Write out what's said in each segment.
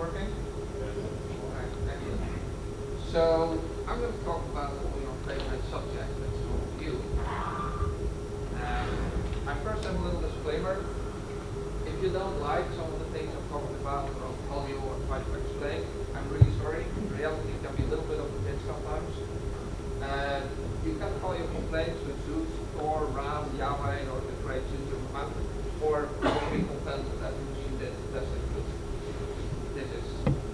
working? Alright, excellent. So I'm going to talk about one of your favorite subjects, that's you. I first have a little disclaimer. If you don't like some of the things I'm talking about, or I'll tell you or try to explain, I'm really sorry. Reality can be a little bit of a bitch sometimes. You can call your complaints with Zeus, Thor, Ram, Yahweh, or the great Ginger Man, or be content with that machine did the best it could. This is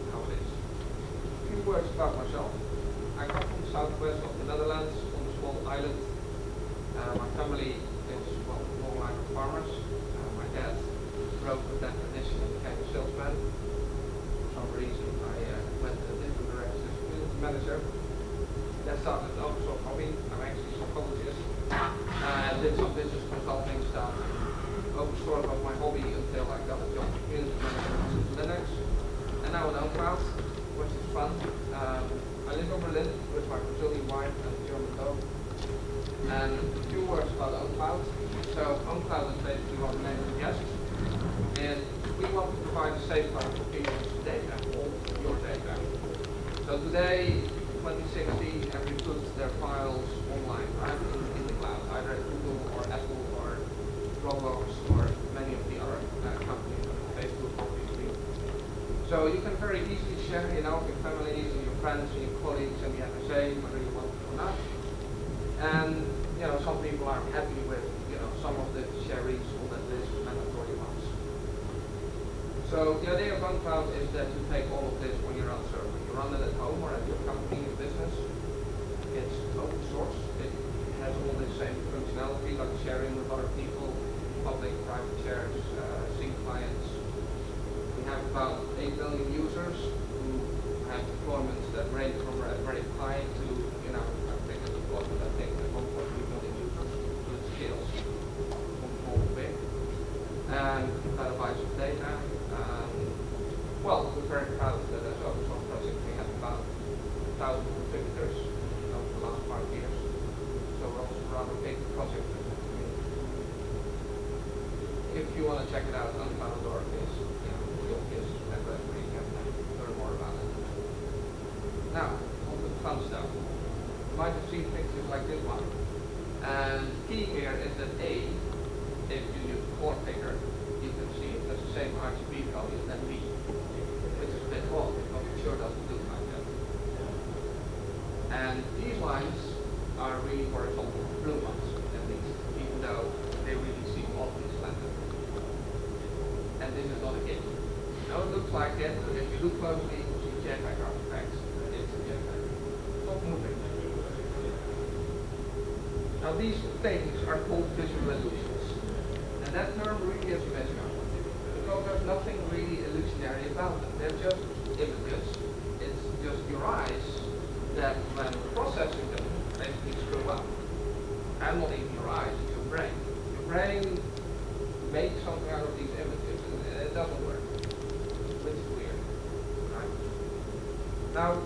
how it is. A few words about myself. I come from the southwest of the Netherlands, on a small island. My family is, well, long line of farmers. My dad broke with that tradition and became a salesman. For some reason, I went in a different direction as a community manager. That started also a hobby. I'm actually a psychologist. Did some business consulting stuff. Overstored of my hobby until I got a job as community manager in Linux. And now in OwnCloud, which is fun. I live in Berlin with my Brazilian wife and a German dog. And a few words about OwnCloud. So OwnCloud is basically what the name suggests. And we want to provide a safe cloud for people's data, all your data. So today, 2060, everybody puts their files online, right, in the cloud, either at Google or Apple or Dropbox or many of the other companies, Facebook obviously. So you can very easily share, with your families and your friends and your colleagues and the NSA, whether you want it or not. And some people are happy with some of the shares on that list, mandatory ones. So the idea of OwnCloud is that you take all of this on your own server. You run it at home or at your company or business. It's open source. It has all the same functionality like sharing with other people, public, private shares, sync clients. We have about 8 million users who have deployments that range from very high to, I think a deployment I think at 1.3 million users. So it scales from small to big. And petabytes of data. Well, we're very proud that as open source project we have about 1,000 contributors over the last 5 years. So we're also a rather big project in the community. If you want to check it out, OwnCloud.org is the obvious address where you can learn more about it. Now, on to the fun stuff. You might have seen pictures like this one. And the key here is that A, if you use the color picker, you can see it has the same RGB value than B. Which is a bit odd because it sure doesn't look like that. And these lines are really horizontal, blue ones at least, even though they really seem oddly slanted. And this is not a GIF. Now it looks like it, but if you look closely, you see JPEG artifacts. It's a JPEG. Stop moving. Now these things are called visual illusions. And that term really is a misnomer. Because there's nothing really illusionary about them. They're just images. It's just your eyes that, when processing them, basically screw up. And not even your eyes, it's your brain. Your brain makes something out of these images, and it doesn't work. Which is weird. Right? Now,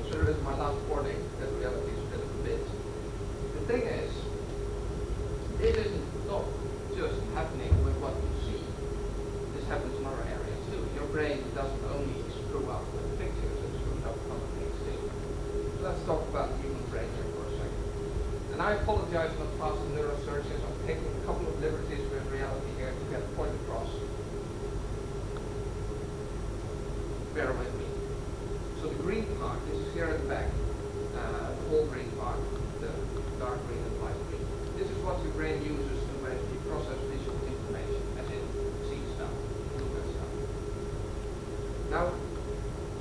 consider this my last warning that reality is a bit of a bitch. The thing is, this is not just happening with what you see. This happens in other areas too. Your brain doesn't only screw up with pictures, it screws up with other things too. So let's talk about the human brain here for a second. And I apologize in advance to neurosurgeons. I'm taking a couple of liberties with reality here to get the point across. Bear with me. So the green part, this is here at the back. The whole green part, the dark green and light green. This is what your brain uses to basically process visual information, as in see stuff, look at stuff. Now,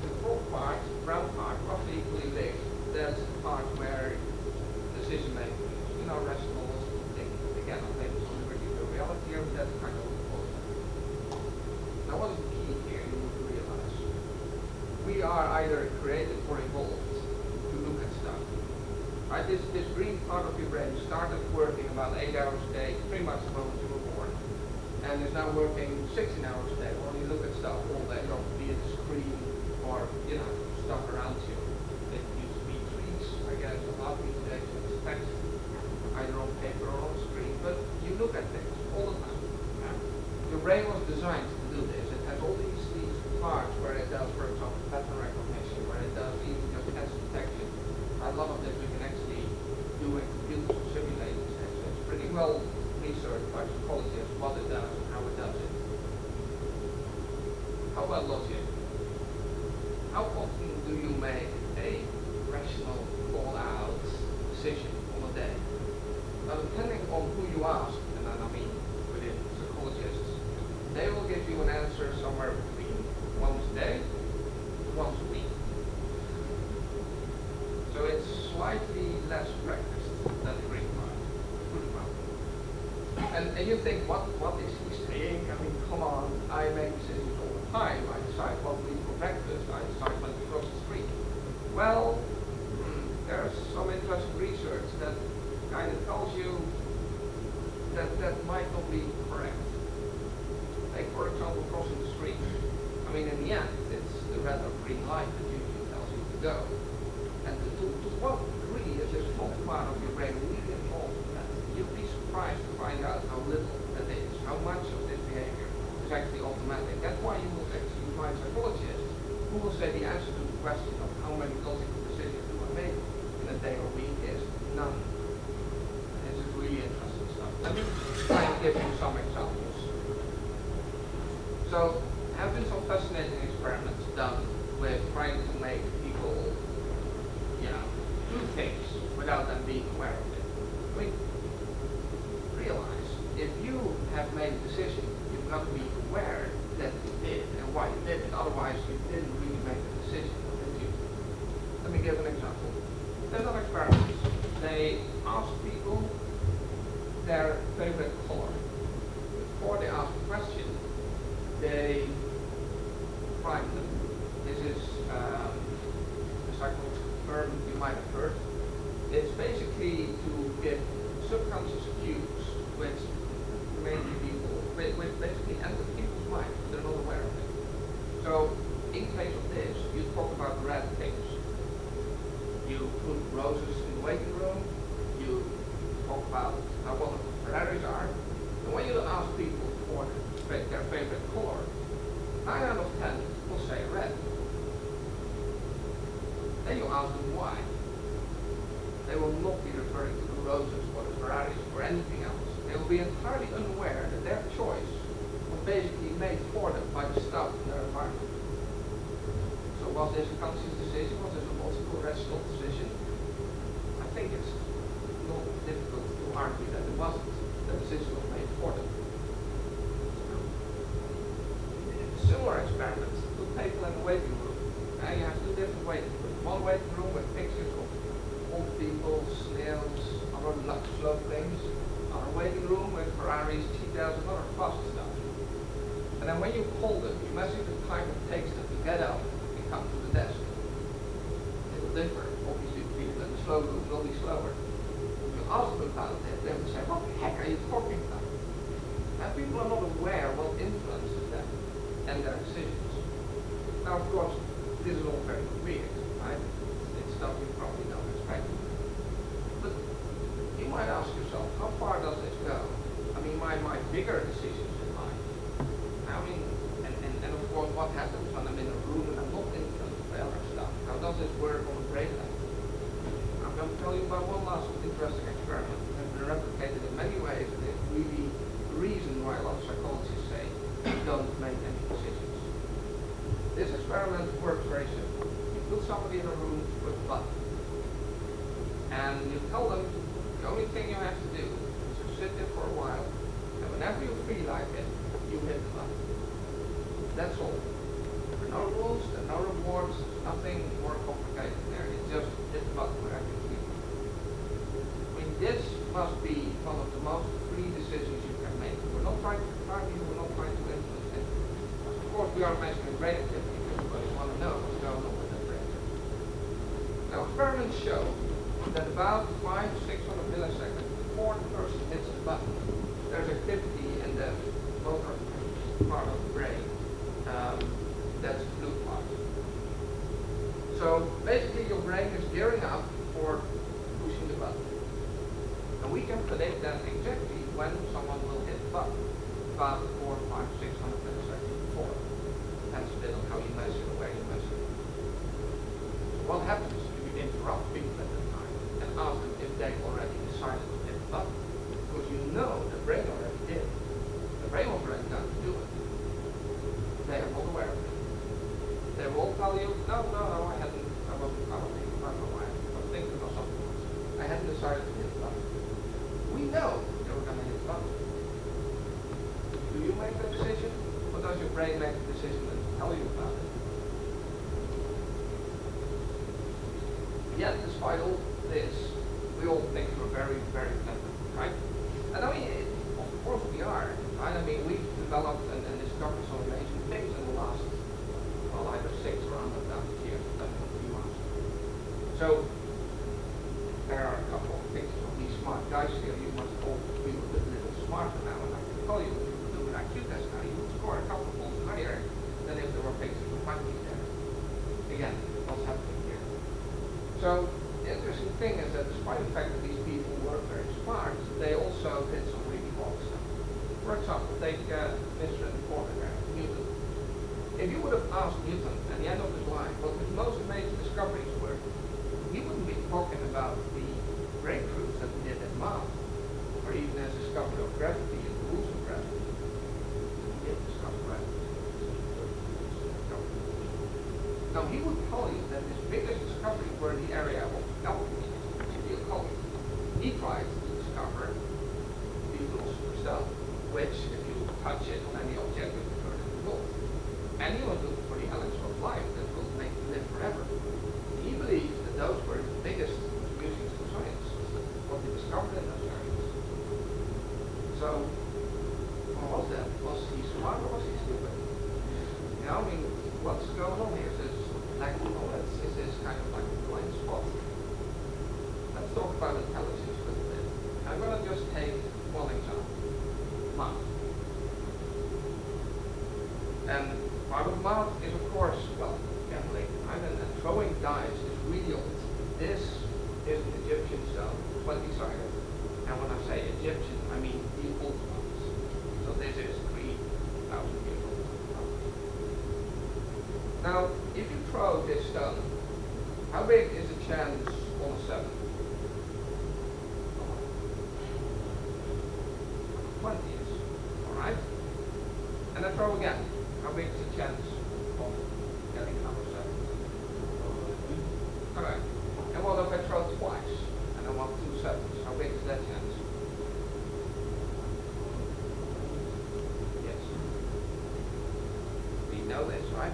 the fourth part, brown part, roughly equally big, that's the part where decision making is. Rational thinking. Again, I'm maybe some degree of reality here, but that's kind of what it was. Now, what is the key here you need to realize? We are either created or evolved to look at stuff. Right? This green part of your brain started working about 8 hours a day, pretty much the moment you were born, and is now working 16 hours a day while you look at stuff all day long, be it a screen or stuff around you. It used to be trees, I guess, a lot of these days it's text, either on paper or on screen, but you look at things all the time. Yeah? Your brain was designed to do this. It has all these parts where it does, for example, pattern recognition, where it does even just cancer detection. A lot of this we can actually do in computers or simulators. It's pretty well researched by psychologists what it does and how it does it. How about logic? How often do you make a rational, thought-out decision on a day? Now, depending on who you ask, and then I mean within psychologists, they will give you an answer somewhere between once a day to once a week. So it's slightly less practiced than the Greek part. And you think, what is he saying? I mean, come on, I make decisions all the time. I decide what to eat for breakfast. I decide when to cross the street. Well, there's some interesting research that kind of tells you that that might not be correct. Like, for example, crossing the street. I mean, in the end, it's the red or green light that usually tells you to go. And to what degree is this not part of your brain really involved in that? You'd be surprised to find out how little that is, how much of this behavior is actually automatic. That's why you will actually find psychologists who will say the answer to the question of how many logical decisions do I make in a day or week is none. And this is really interesting stuff. Let me try and give you some examples. So, there have been some fascinating experiments done with trying to make people, do things without them being aware of it. I mean, realize, if you have made a decision, you've got to be aware that you did and why you did it. Otherwise, you didn't really make the decision, did you? Let me give an example. There's some experiments. They ask people their favorite color. Before they ask the question, they prime them. This is a psychological term you might have heard. It's basically to give subconscious cues which mainly people, which basically enter people's minds. They're not aware of it. So, in case of this, you talk about red things. You put roses in the waiting room. You talk about how wonderful Ferraris are. And when you ask people for their favorite color, 9 out of 10 will say red. Then you ask them why. They will not be referring to the roses or the Ferraris or anything else. They will be entirely unaware that their choice was basically made for them by the stuff in their environment. So was this a conscious decision? Was this a logical, rational decision? I think it's not difficult to argue that it wasn't. The decision was made for them. Similar experiments with people in the waiting room. Now you have two different waiting rooms. One waiting room with pictures of old people, snails, other slow things. Another waiting room with Ferraris, cheetahs, and other fast stuff. And then when you call them, you measure the time it takes them to get up and come to the desk. It will differ. Obviously, people in the slow room will be slower. If you ask them about it, they will say, what the heck are you talking about? And people are not aware what influences them and their decisions. Now, of course, this is all very weird, right? It's stuff you probably don't expect. But you might ask yourself, how far does this go? I mean, my bigger decisions in life. I mean, and of course, what happens when I'm in a room and I'm not influenced by other stuff? How does this work on a brain level? I'm going to tell you about one last interesting experiment that has been replicated in many ways, and it's really the reason why a lot of psychologists say don't make any decisions. This experiment works very simple. You put somebody in a room with a button, and you tell them the only thing you have to do is to sit there for a while, and whenever you feel like it, you hit the button. That's all. There are no rules, there are no rewards, nothing more complicated there. You just hit the button whenever you feel it. I mean, this must be one of the most free decisions you can make. We're not trying to control you, we're not trying to influence it. Of course, we are measuring brain activity because everybody want to know what's going on with that brain activity. Now, experiments show that about 500 to 600 milliseconds before the person hits the button, there's activity in the motor part of the brain that's the blue part. So basically, your brain is gearing up for pushing the button. And we can predict then exactly when someone will hit the button, about 400, 500, 600 milliseconds before. Depends a bit on how you measure and where you measure. What happens if you interrupt people at the time and ask them if they already decided to hit the button? Because you know the brain already did. The brain was already done to do it. They are not aware of it. They will tell you, no, I wasn't, I don't know why. I was thinking of something else. I hadn't decided to hit the button. We know they were going to hit the button. Do you make the decision? Or does your brain make the decision and tell you about it? Yet, despite all this, we all think we're very, very clever, right? And I mean, of course we are, right? I mean, we've developed and discovered some amazing things in the last, well, either 6 or 100,000 years, depending on who you ask. So, there are a couple of things from these smart guys here. You must all be a little smarter now, and I can tell you, if you would do an IQ test now, you would score a couple of points higher than if there were things that would find me there. Again, what's happening here? So, the interesting thing is that despite the fact that these people were very smart, they also did some really wrong stuff. For example, take Mr. and Porter, Newton. If you would have asked Newton at the end of his life what his most amazing discoveries were, he wouldn't be talking about the breakthroughs that he did in math, or even his discovery of gravity and the rules of gravity. He did discover gravity. Now, he would tell you that his biggest discoveries were in the area of alchemy, the occult. He tried to discover the philosopher's stone, which, if you touch it on any object, it will turn into gold. And he was looking for the elixir of life that will make you live forever. He believed that those were the biggest contributions to science, what he discovered in those areas. So, what was that? Was he smart or was he stupid? You know, I mean, what's going on here? Is this lack of knowledge? Is this kind of like a blind spot? Let's talk about intelligence a little bit. I'm going to just take one example. Math. And part of math is, of course, well, gambling, right? And throwing dice is really old. This is an Egyptian stone, 20-sided. And when I say Egyptian, I mean the old ones. So this is 3,000 years old. Now, if you throw this stone, how big is the chance on a 7? 20 is, alright? And I throw again. How big is the chance of getting number 7? Alright. And what if I throw twice and I want 2 sevens? How big is that chance? Yes. We know this, right?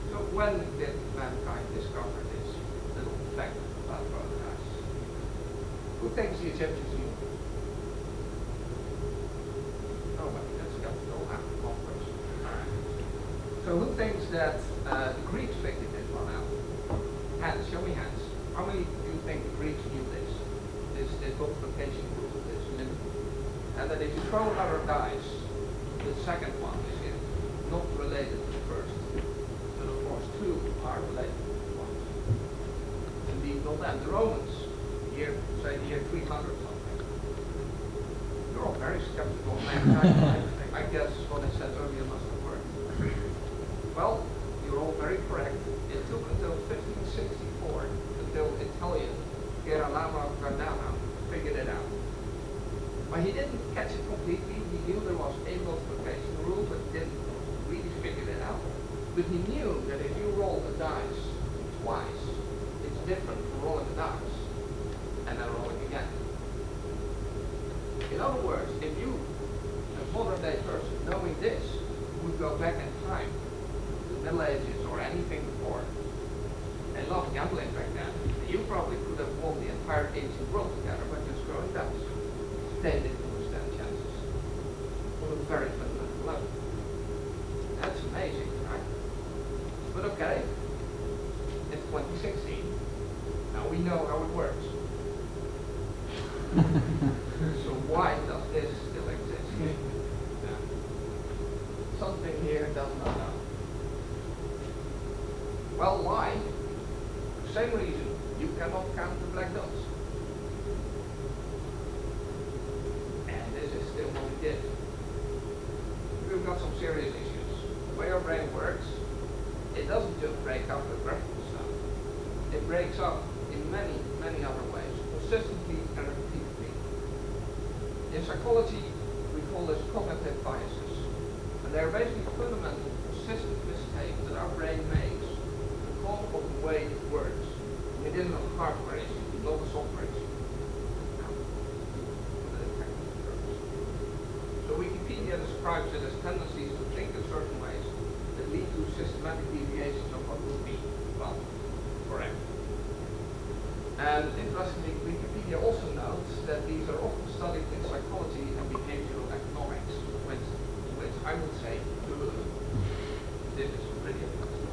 So when did mankind discover this little fact about throwing dice? Who thinks the Egyptians knew? Nobody. That's got to go out of one person. Alright. So who thinks that the Greeks figured this one out? Hands, show me hands. How many do you think the Greeks knew this? This multiplication rule, this limit. And that if you throw another dice, the second one is not related to the first. But of course 2 are related to 1. Indeed, not them. The Romans, say the year 300 something. You're all very skeptical of mankind. I guess what I said earlier must have worked. Well, you're all very correct. It took until 1564 until Italian Girolamo Cardano figured it out. But he didn't catch it completely. He knew there was a multiplication rule, but didn't really figure it out. But he knew that if you roll the dice twice, it's different from rolling the dice and then rolling again. In other words, if you, a modern day person, knowing this, would go back in time, to the Middle Ages or anything before, and loved gambling back then, you probably could have won the entire ancient world together by just throwing dice. They didn't understand chances on a very fundamental level. That's amazing, right? But okay, it's 2016. Now we know how it works. So why does this still exist? Yeah. Something here does not know. Well, why? Same reason. You cannot count the black dots. And this is still what we did. We've got some serious issues. The way our brain works, it doesn't just break up with graphical stuff. It breaks up in many, many other ways, consistently and repeatedly. In psychology, we call this cognitive biases. And they're basically fundamental, consistent mistakes that our brain makes because of the way it works. It isn't a hardware issue, not a software issue. So Wikipedia describes it as tendencies to think in certain ways that lead to systematic deviations of what would be, well, correct. And interestingly, Wikipedia also notes that these are often studied in psychology and behavioral economics, which I would say, this is pretty interesting.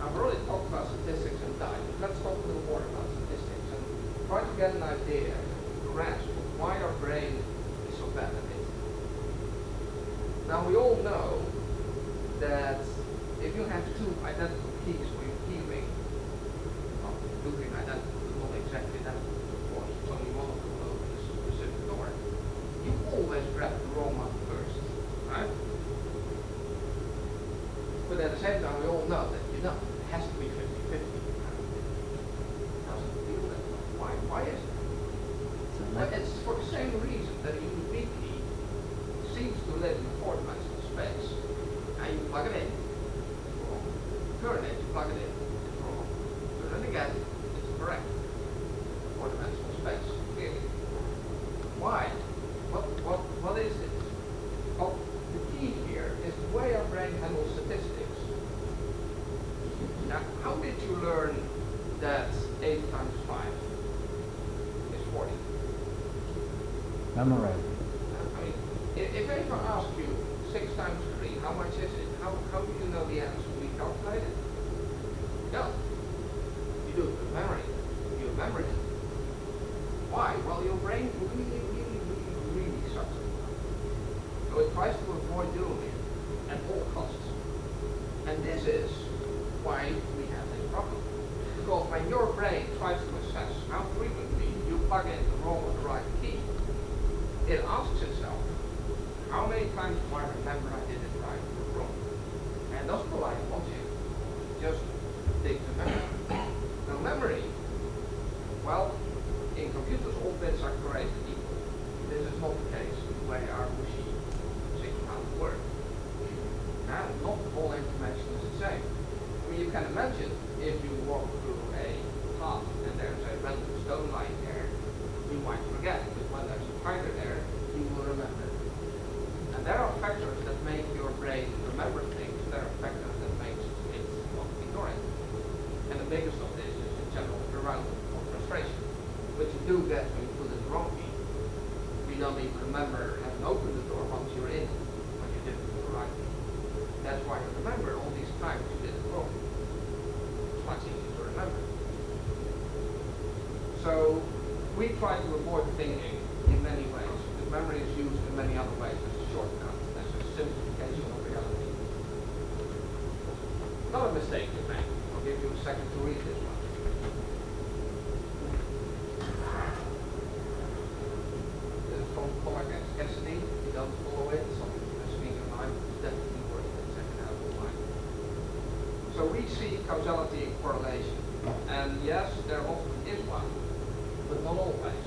I've already talked about statistics and data. Let's talk a little more about statistics and try to get an idea, a grasp of why our brain is so bad at it. Now we all know that if you have two identical keys for your key ring, well, two ring identical, not exactly identical, of course, it's only one of them will open this specific door, you always grab the wrong one first, right? But at the same time, we all know that you know it has to be 50-50. It doesn't feel that way. Why is it? Well, it's for the same reason that a USB key seems to live in a four-dimensional space. Now you plug it in, it's wrong. Turn it, you plug it in, it's wrong. Turn it again, it's correct. Four-dimensional space, clearly. Why? What is this? Well, the key here is the way our brain handles statistics. Now, how did you learn that 8 times 5 is 40? Memorize. I mean, if anyone asks you 6 times 3, how much is it? How do you know the answer? We calculate it? No. You do it with memory. You remember it. Why? Well, your brain really sucks at it. So it tries to avoid doing it at all costs. And this is why we have this problem. Because when your brain tries to assess how frequently you plug in the wrong or the right key, it asks itself, how many times do I remember I did it right or wrong? And it doesn't provide logic, just digs the memory. Now memory, well, in computers all bits are created equal. This is not the case the way our machine work. And not all information is the same. I mean, you can imagine if you walk through a path and there's a random stone lying there, you might forget, but when there's a tiger there, you will remember. And there are factors that make your brain remember things, there are factors that make it not ignore it. And the biggest of this is in general arousal or frustration, which you do get when you put in the wrong key. You don't even remember having opened the door once you're in. Right. That's why you remember all these times you did it wrong. It's much easier to remember. So we try to avoid thinking in many ways, because memory is used in many other ways as a shortcut, as a simplification of reality. Another mistake you make. I'll give you a second to read this one. This is from Paul Cassidy. You don't follow it. Definitely worth it, second out of line. So we see causality and correlation. And yes, there often is one, but not always.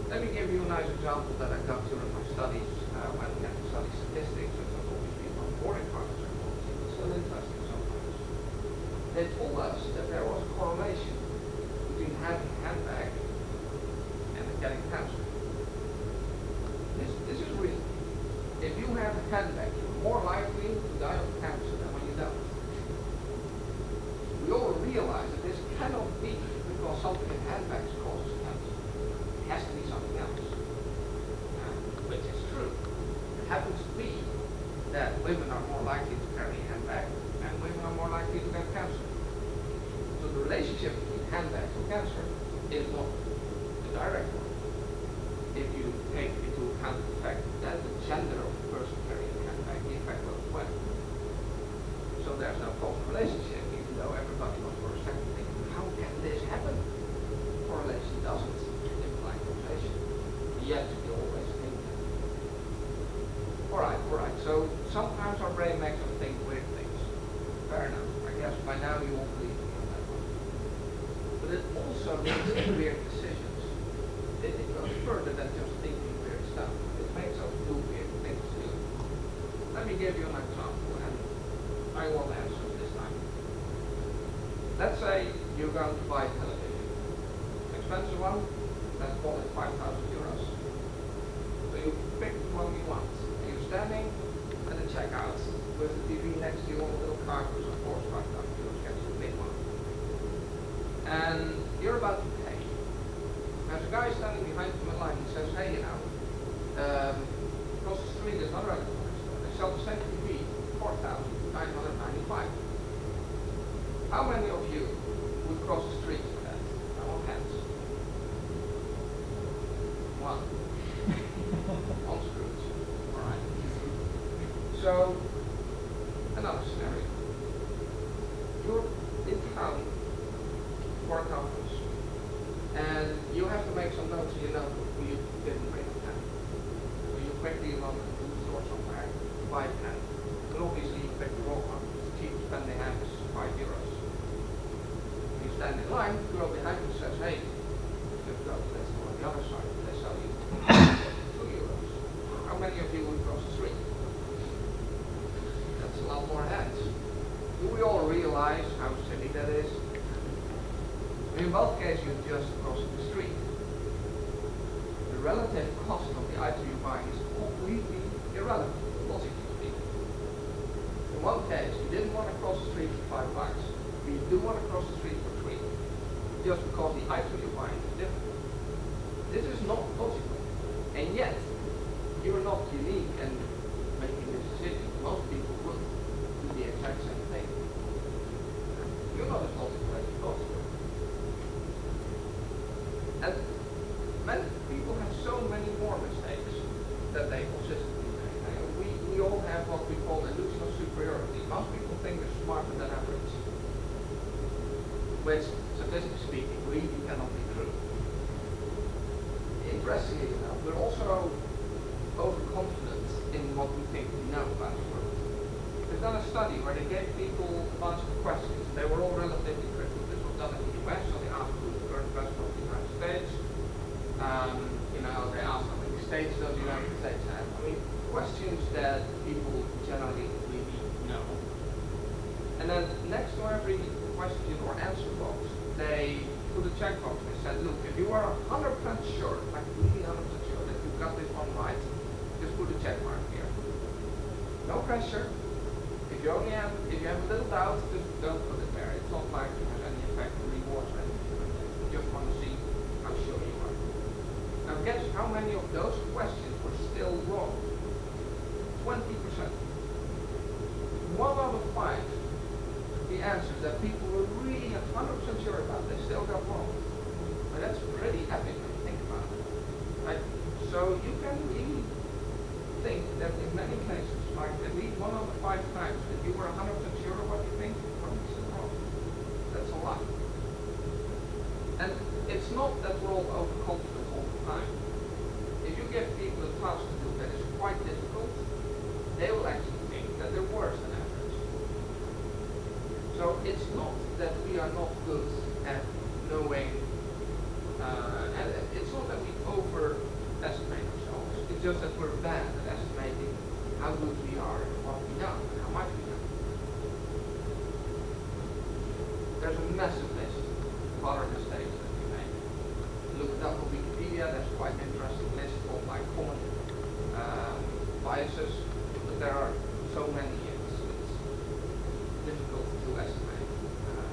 Let me give you a nice example that I got during my studies when we had to study statistics, which was obviously a boring part of psychology, but still interesting sometimes. They told us that there was a correlation between having a handbag and getting cancer. This is real. If you have a handbag, you're more likely to die of cancer than when you don't. We all realize that this cannot be because something in handbags causes cancer. It has to be something else. Which is true. It happens to be that women are more likely to carry a handbag and women are more likely to get cancer. So the relationship between handbags and cancer is not the direct one. If you take into account the fact that the gender of the person carrying the handbag, the effect goes away. So there's no causal relationship, even though everybody was for a second thinking, how can this happen? Correlation doesn't imply causation. Yet you always think that. Alright. So sometimes our brain makes us think weird things. Fair enough. I yes, by now you won't believe me on that one. But it also makes weird decisions. It goes further than just thinking weird stuff. It makes us do weird things too. Let me give you an example, and I won't answer it this time. Let's say you're going to buy a television. Expensive one, let's call it 5,000 euros. So you pick the one you want. And you're standing at the checkout with the TV next to you on a little cart, because of course 5,000 euros gets a big one. And you're about to pay. There's a guy standing behind you in line. He says, hey, across the street is another electronics store. They sell the same TV, 4,995. How many of you would cross the street for that? I want hands. One. On Scrooge. Alright. So, another scenario. You're in town for a conference, and you have to make some notes in your notebook who you didn't bring a pen. So you quickly run to the store somewhere, buy a pen. But obviously you pick the wrong one. The cheapest pen they have is 5 euros. You stand in line, the girl behind you says, hey, just go to that store on the other side, they sell you 2 euros. How many of you would cross the street? That's a lot more hands. Do we all realize how silly that is? In both cases, you just cross the street. The relative cost of the item you buy is completely irrelevant, logically speaking. In one case, you didn't want to cross the street for $5, but you do want to cross the street for 3, just because the item you buy is different. This is not logical, and yet you're not unique in making this decision. Most people would do the exact same thing. You're not as logical as you thought you were. And many people have so many more mistakes that they consistently make. We all have what we call illusion of superiority. Most people think they're smarter than average, which, statistically speaking, really cannot be true. Interestingly enough, we're also overconfident in what we think we know about the world. They've done a study where they gave people a bunch of questions. They were all relatively critical. This was done in the US, so they asked who the current president of the United States. They asked how many states does the United States have. I mean, questions that people generally really know. And then next to every question or answer box, they put a checkbox. They said, look, if you are 100% sure, like really 100% sure that you've got this one right, just put a check mark here. No pressure. If you have a little doubt, just don't put it there. It's not like it has any effect on rewards or anything like that. You just want to see how sure you are. Now guess how many of those questions were still wrong? 20%. 1 out of 5, the answers that people were really 100% sure about, they still got wrong. But that's pretty epic when you think about it. Right? So you can really think that in many cases, like at least 1 out of 5 times that you were 100% sure of what you think, 20% wrong. That's a lot. And it's not that we're all overconfident all the time. If you give people a task to do that is quite difficult, they will actually think that they're worse than average. So it's not that we are not good at knowing, and it's not that we overestimate ourselves. It's just that we're bad at estimating how good we are and what we know and how much we know. There's a massive list of other mistakes that we make. Look it up on Wikipedia. There's quite an interesting list called like common biases, but there are so many. It's difficult to estimate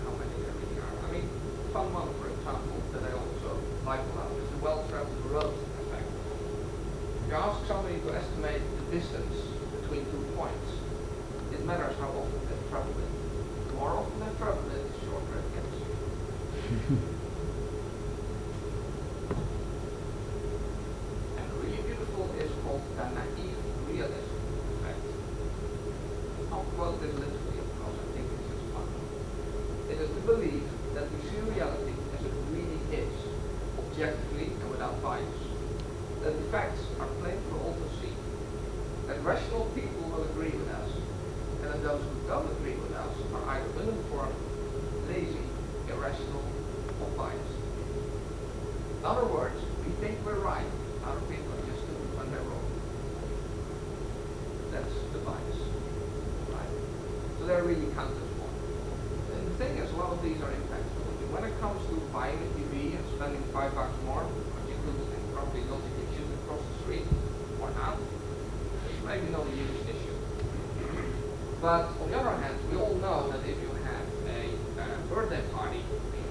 how many there really are. I mean, fun one, for example, that I also like a lot is the well-traveled road effect. If you ask somebody to estimate the distance between 2 points, it matters how often they've traveled it. The more often they've traveled it, the shorter it gets. And really beautiful is called the naive realism effect. I'll quote this literally because I think it's just fun. It is the belief that we see reality as it really is, objectively and without bias. That the facts are plain for all to see. That rational people will agree with us, and that those who don't agree with us are either uninformed irrational or biased. In other words, we think we're right, other people are just stupid when they're wrong. That's the bias, right? So they're really counted for. And the thing is, a lot of these are impactful. When it comes to buying a TV and spending $5 more, which you could probably logically choose across the street, or not, it's maybe not a huge issue. But on the other hand, we all know that if you have a birthday party,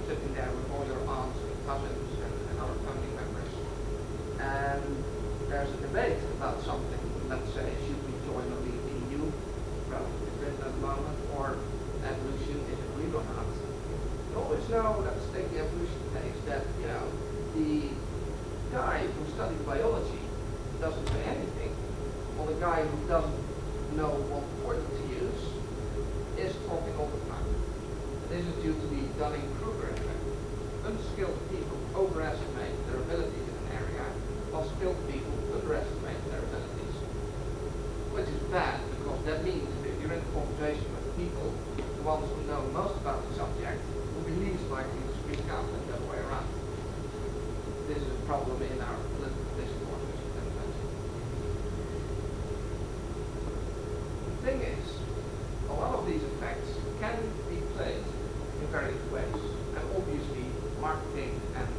sitting there with all your aunts and cousins and other family members, and there's a debate about something, let's say, should we join or leave the EU, relatively Britain at the moment, or evolution, is it real or not? You always know, let's take the evolution case, that, the guy who studied biology doesn't say anything, while the guy who doesn't know what word to use is talking all the time. This is due to the Dunning-Kruger effect. Unskilled people overestimate their abilities in an area, while skilled people underestimate their abilities. Which is bad, because that means that if you're in a conversation with people, the ones who know most about the subject will be least likely to speak up and the other way around. This is a problem in our political discourse, as you can imagine. The thing is, a lot of these effects can be played in various ways, and obviously marketing and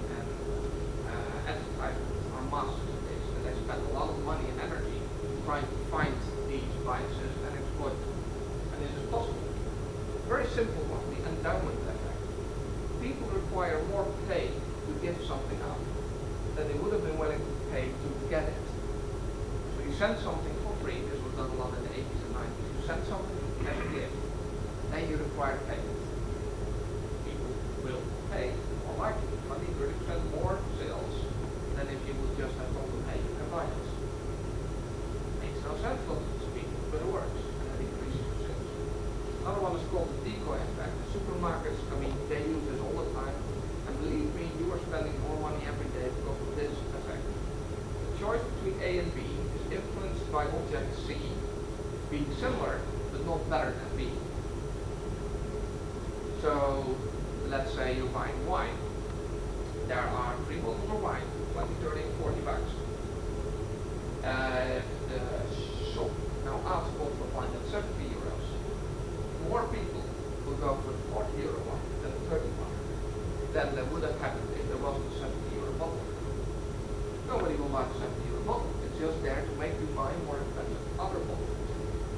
advertisements are masters of this, and they spend a lot of money and energy trying to find these biases and exploit them. And this is possible. Very simple one, the endowment effect. People require more pay to give something out than they would have been willing to pay to get it. So you send something for free, this was done a lot in the 80s and 90s, you send something as a gift, then you require payment. People will pay more likely, 20-30% more sales than if you would just have told them, hey, you can buy this. Makes no sense, logically speaking, but it works, and it increases your sales. Another one is called the decoy effect. The supermarkets, they use this all the time, and believe me, you are spending more money every day because of this effect. The choice between A and B is influenced by object C being similar, but not better than B. So, let's say you're buying wine. There are 3 bottles of wine, 20, 30, 40 bucks. The shop now asks a bottle of wine at 70 euros. More people will go for the 40 euro one than the 30 one than there would have happened if there wasn't a 70 euro bottle. Nobody will buy a 70 euro bottle. It's just there to make you buy more expensive other bottles.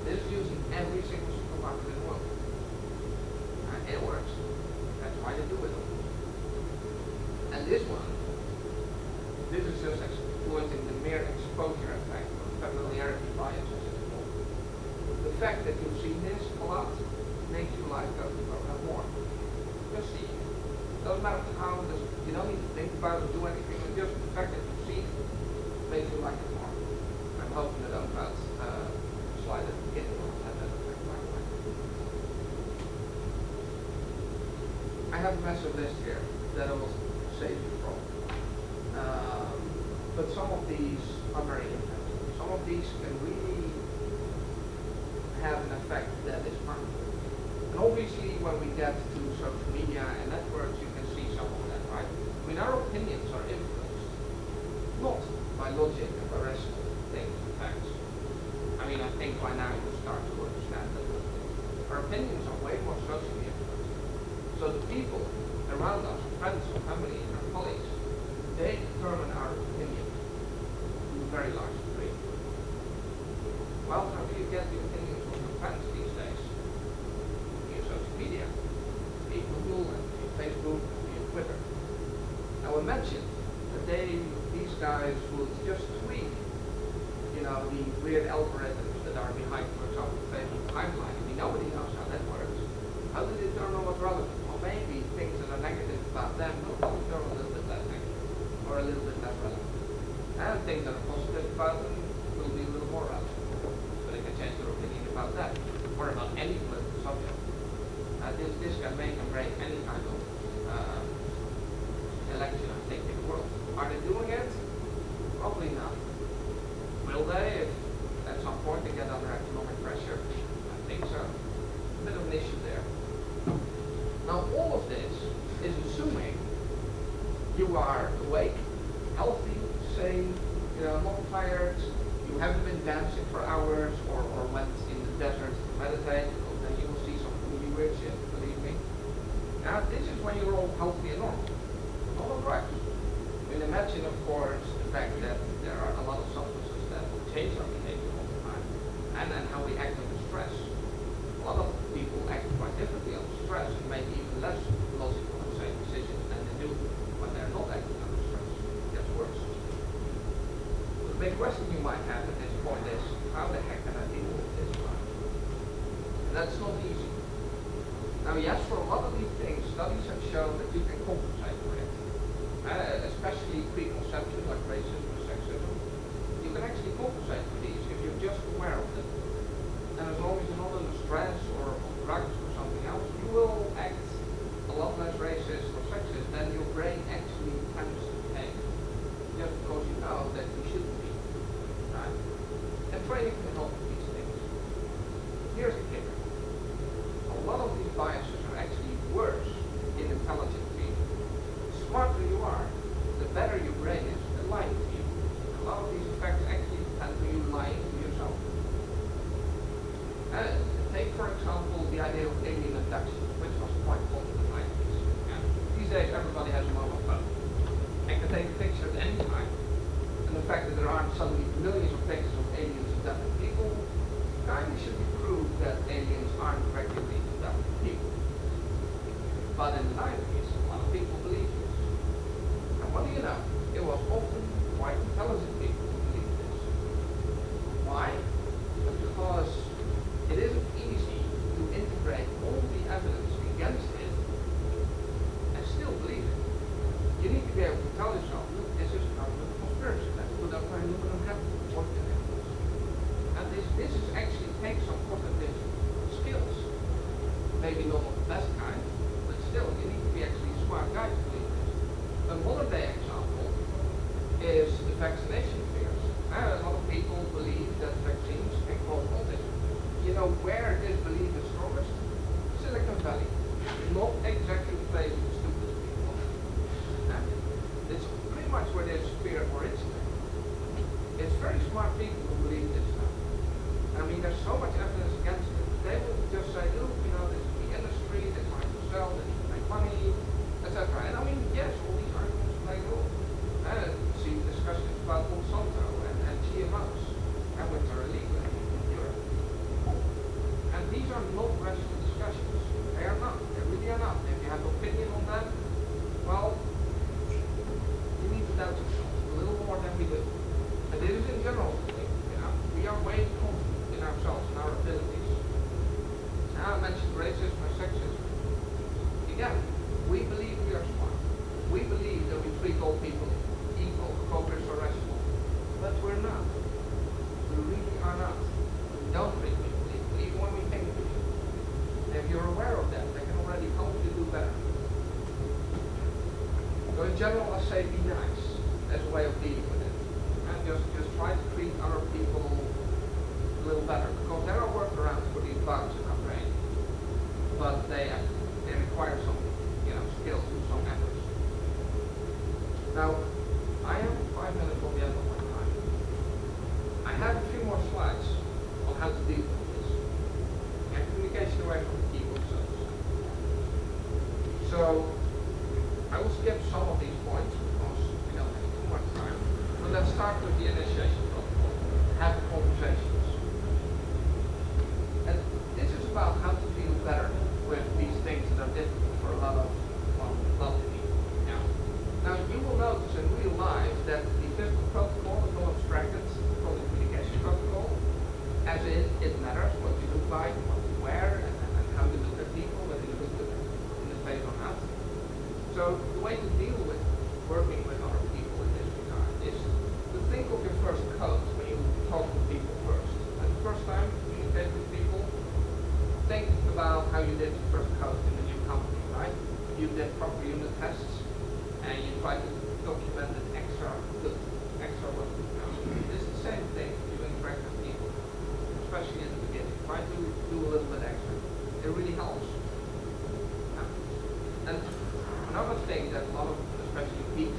This is used in every single supermarket in the world. And it works. That's why they do it. And this is just exploiting the mere exposure effect, or familiarity bias, as it's called. The fact that you've seen this a lot makes you like to have more. Just see it. Doesn't matter how, you don't need to think about it or do anything, but just the fact that you've seen it makes you like it more. I'm hoping that I'm not slide at the beginning will have that effect right away. I have a massive list here that I will save you from. But some of these are very impactful. Some of these can really have an effect that is harmful. And obviously when we get to social media and networks, you can see some of that, right? Our opinions are influenced not by logic and by rational things and facts. I think by now you start to understand that our opinions are way more socially influenced. So the people around us, friends, family, and our colleagues, they determine our opinion to a very large degree. Well, how do you get the opinions of your friends these days? Via social media, via Google, and via Facebook, and via Twitter. Now imagine that these guys would just tweak, the weird algorithms that are behind, for example, Facebook timeline. Nobody knows how that works. How do they determine what's relevant? Well, maybe things that are negative about them will determine a little bit less negative, or a little bit less relevant. And things that are positive about them will be a little more relevant. So they can change their opinion about that, or about any political subject. This can make and break any kind of election, I think, in the world. Are they doing it? Probably not. Will they, if at some point they get under economic pressure? I think so. A bit of an issue there. Now all of this is You are awake, healthy, sane, not tired. You haven't been dancing for hours or went in the desert to meditate, because then you will see some really weird shit, believe me. Now, this is when you're all healthy and normal. All drugs. I mean, imagine, of course, the fact that there are a lot of substances that will change our behavior all the time, and then how we act under stress. A lot of people act quite differently under stress and make even less logical and sane decisions than they do when they're not acting under stress. It gets worse. The big question you might have at this point is, how the heck can I deal with this crime? And that's not easy. Now, yes, for a lot of these things, studies have shown that you can compensate for it. Especially preconceptions like racism or sexism. You can actually compensate for these if you're just aware of them. And as long as you're not under stress or on drugs or something else, you will act a lot less racist or sexist than your brain actually tends to behave. Just because you know that you shouldn't be. Right? And training can help with these things. Here's the kicker. A lot of these biases are actually worse in intelligent people. The smarter you are, the better your brain is at lying to you. A lot of these effects actually depend on you lying to yourself. Take, for example, the idea of alien abduction, which was quite common in the 90s. These days, everybody has a mobile phone and can take a picture at any time. And the fact that there aren't suddenly millions of pictures of aliens abducting people kind of should be proof that aliens aren't regularly abducting people. But in the 90s, a lot of people believed this. And what do you know? It was often quite intelligent people who believed this. Why? Because it isn't easy to integrate all the evidence against it and still believe it. You need to be able to tell yourself, look, this is part of a conspiracy. Let's put up my aluminum hat. What can happen? And this is actually takes some cognitive skills. Maybe not of the best kind, but still, you need to be actually a smart guy to believe this. A modern day example is the vaccination fears. A lot of people believe that vaccines can cause autism. You know where this belief is strongest? Silicon Valley. Not exactly the place of the stupidest people. It's pretty much where there's fear originates. It's very smart people who believe this stuff. I mean, there's so much evidence against it. They will just say, look, this is the industry, they're trying to sell, they need to make money, etc. And I mean, yes, all these arguments play a role. See discussions about Monsanto and GMOs, and which are illegal in Europe. And these are not rational discussions. They are not. They really are not. If you have an opinion on them, well, you need to doubt yourself a little more than we do. And this is in general the thing. We are way confident in ourselves and our abilities. Now I mentioned racism or sexism. Again, we believe we are smart. We believe that we treat all people equal, progress or rational. But we're not. We really are not. We don't treat people equal, even when we think we do. And if you're aware of that, that can already help you do better. So in general, I say be nice as a way of dealing with it. And just try to treat other people a little better. Because there are workarounds for these bugs in our brain. But they require some skills and some efforts. Now, I am 5 minutes on the end of my time. I have a few more slides on how to deal with this. And communication away from the keyboard, so to say. So, I will skip some of these points because we don't have too much time. But let's start with the initiation protocol. Have conversations. And this is about how to feel better with these things that are difficult for a lot of people. Now you will notice in real life that the physical protocol is not abstracted from the communication protocol, as in it matters what you look like, what you wear, and how you look at people, whether you look them in the face or not. So the way to deal with working with other people in this regard is to think of your first code when you talk to people first. And the first time you communicate with people, think about how you did the first code in the new company, right? You did proper unit tests, and you try to document it extra good, extra well. This is the same thing you interact with people, especially in the beginning. Try to do a little bit extra. It really helps. And another thing that a lot of, especially people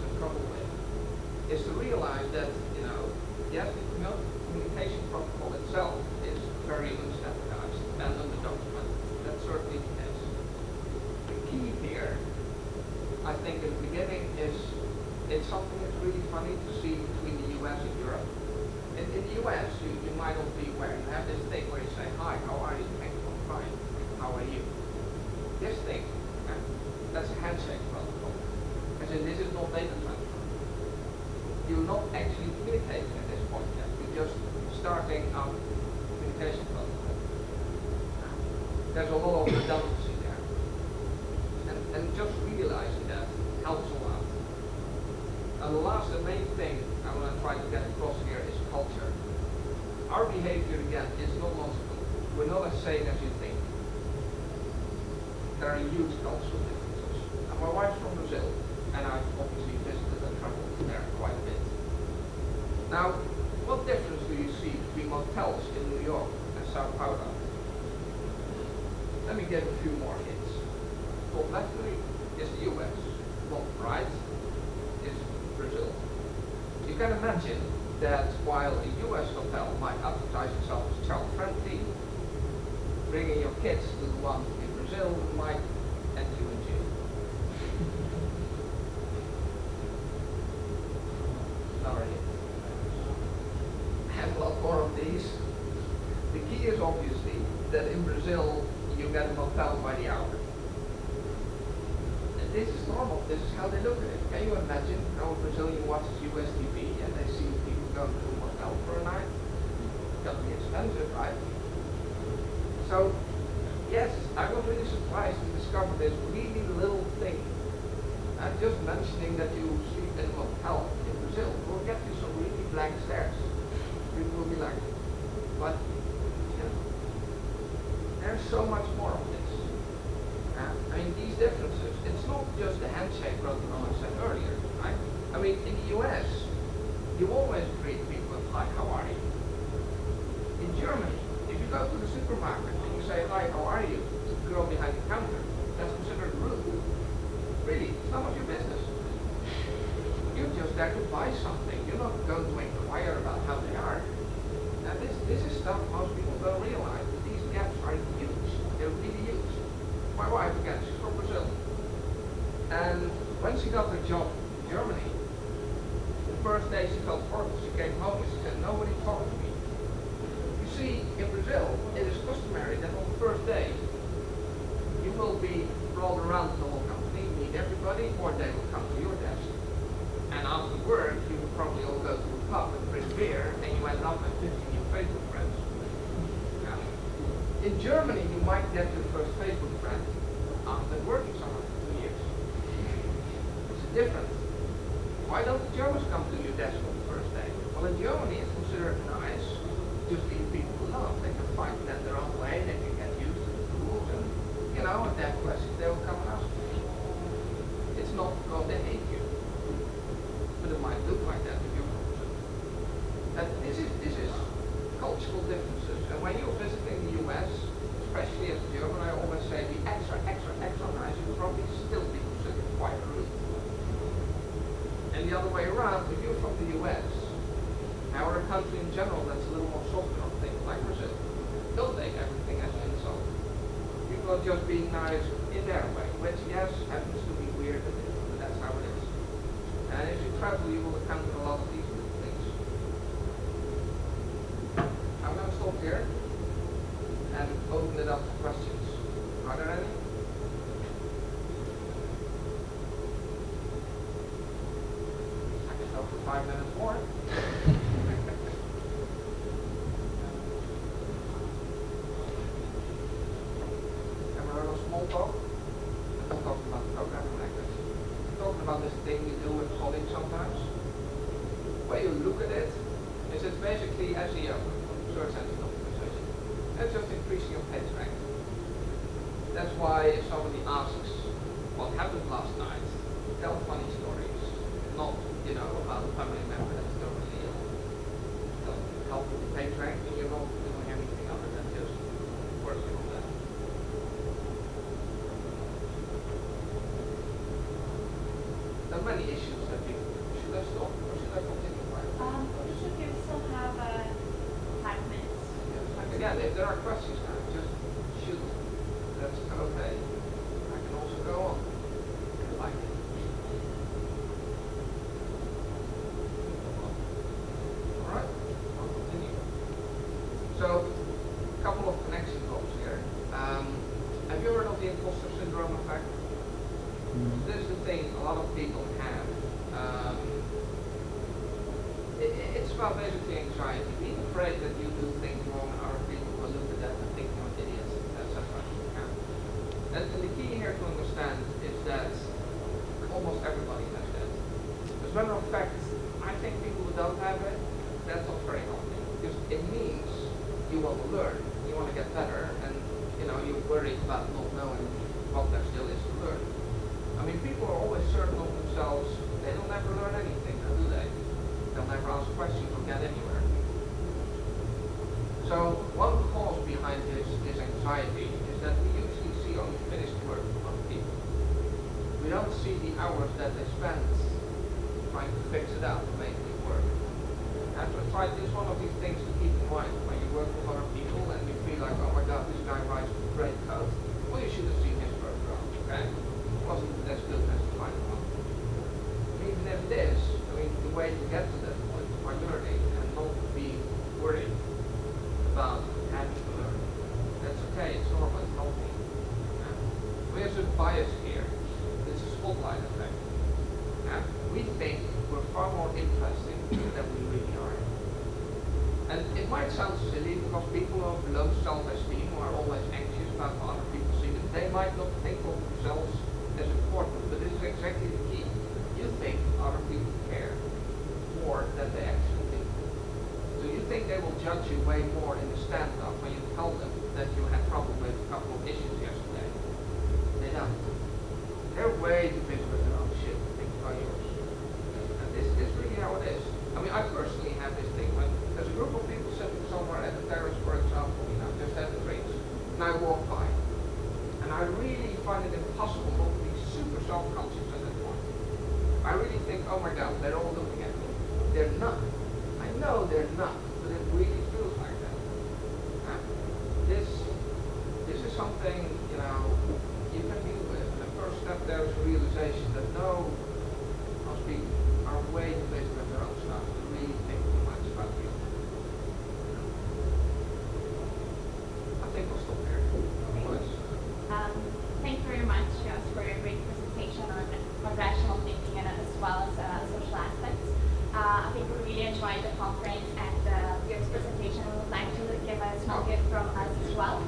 There's a lot of redundancy there. And just realizing that helps a lot. And the last and main thing I want to try to get across here is culture. Our behavior, again, is not logical. We're not as sane as you think. There are huge cultural differences. And my wife's from Brazil, and I've obviously visited and traveled there quite a bit. Now, what difference do you see between motels in New York and Sao Paulo? Let me give a few more hints. Top left is the US. Top right is Brazil. You can imagine that while a US hotel might advertise itself as child-friendly, bringing your kids to the one in Brazil might end you in jail. Another hint. And a lot more of these. The key is obviously that in Brazil you get a motel by the hour. And this is normal, this is how they look at it. Can you imagine how a Brazilian watches US TV and they see people going to a motel for a night? It's gotta be expensive, right? So, yes, I was really surprised to discover this really little thing. And just mentioning that you sleep in a motel in Brazil will get you some really blank stares. People will be like, what? There's so much more of this. I mean, these differences, it's not just the handshake protocol I said earlier, right? I mean, in the US, you always greet people with, hi, how are you? In Germany, if you go to the supermarket and you say, hi, how are you? To the girl behind the counter, that's considered rude. Really, it's none of your business. You're just there to buy something. You're not going to inquire about how they are. Now, this is stuff most people don't realize. These gaps are huge. They're really huge. My wife, again, she's from Brazil. And when she got her job in Germany, the first day she felt horrible. She came home and she said, nobody talked to me. You see, in Brazil, it is customary that on the first day, you will be brought around the whole company, meet everybody, or they will come to your desk. And after work, you will probably all go to a pub and drink beer, and you end up with 50 new Facebook friends. In Germany, you might get your first Facebook friend after working somewhere for 2 years. It's different. Why don't the Germans come to your desk on the first day? Well, in Germany, it's considered nice. Just leave people alone. They can find that their own way. They can get used to the rules, and if they have questions, they will come and ask you. It's not because they hate you, but it might look like that if you're from Brazil. And this is cultural differences. And when you're visiting the US, especially as a German, I always say be extra nice. You will probably still be considered quite rude. And the other way around, if you're from the US, or a country in general that's a little more softer on things like Brazil, don't take everything as an insult. People are just being nice in their way, which yes, happens to be weird, but that's how it is. And if you travel, you will encounter a lot of these little things. I'm going to stop here and open it up to questions. Are there any? I can go for 5 minutes more. Ever heard of small talk? I'm not talking about programming language. I'm talking about this thing you do with colleagues sometimes. The way you look at it is it's basically SEO, search engine optimization. It's just increasing your page rank. That's why if somebody asks what happened last night, tell funny stories, not about a family member that's totally ill. Doesn't help with the page ranking. You're not doing anything other than just working on that. There are many issues that people do. Should I stop or should I continue? We should still have 5 minutes. Again, if there are questions now, just shoot. That's okay. I can also go on if you like. Alright, I'll continue. So, a couple of connection dots here. Have you heard of the imposter syndrome effect? This is the thing a lot of people have. It's about basically anxiety, being afraid that you do things wrong and other people will look at that and think you're an idiot, etc. as a matter of fact, I think people who don't have it, that's not very healthy. Because it means you want to learn, you want to get better, and you're worried about not knowing what there still is to learn. I mean, people are always certain of themselves. They don't ever learn anything, do they? They'll never ask questions or get anywhere. So one cause behind this anxiety is that we usually see only finished work of people. We don't see the hours that they spend trying to fix it out to make it work. And so it's one of these things to keep in mind when you work with other people and you feel like, oh my god, this guy writes great code. Well, you should have seen his work around, okay? It wasn't as good as the final one. Even if it is, I mean, the way to get to that point is by learning and not being worried about having to learn. That's okay, it's normal, it's healthy. Yeah. There's a bias here. It's a spotlight effect. Yeah. We think we're far more interesting than we really are. And it might sound silly because people of low self-esteem who are always anxious about what other people see them, they might not think of themselves as important, but this is exactly the key. You think other people care more than they actually think. So you think they will judge you way more in the stand-up when you tell them that you had trouble with a couple of issues yesterday. They don't. They're way too busy with their own shit to think about yours. And this is really how it is. I mean, I personally have this thing when there's a group of people sitting somewhere at the terrace, for example, just at the drinks, and I walk by. And I really find it impossible not to be super self-conscious at that point. I really think, oh my god, they're all looking at me. They're not. I know they're not, but it really feels like that. This is something, you can deal with. And the first step there is realization that no, most people are way too busy with their own stuff to really think too much about you. I think we'll stop there. Thank you very much, Jos, for your great presentation on rational thinking and as well as social aspects. I think we really enjoyed the conference and your presentation. We would like to give a small gift from us as well.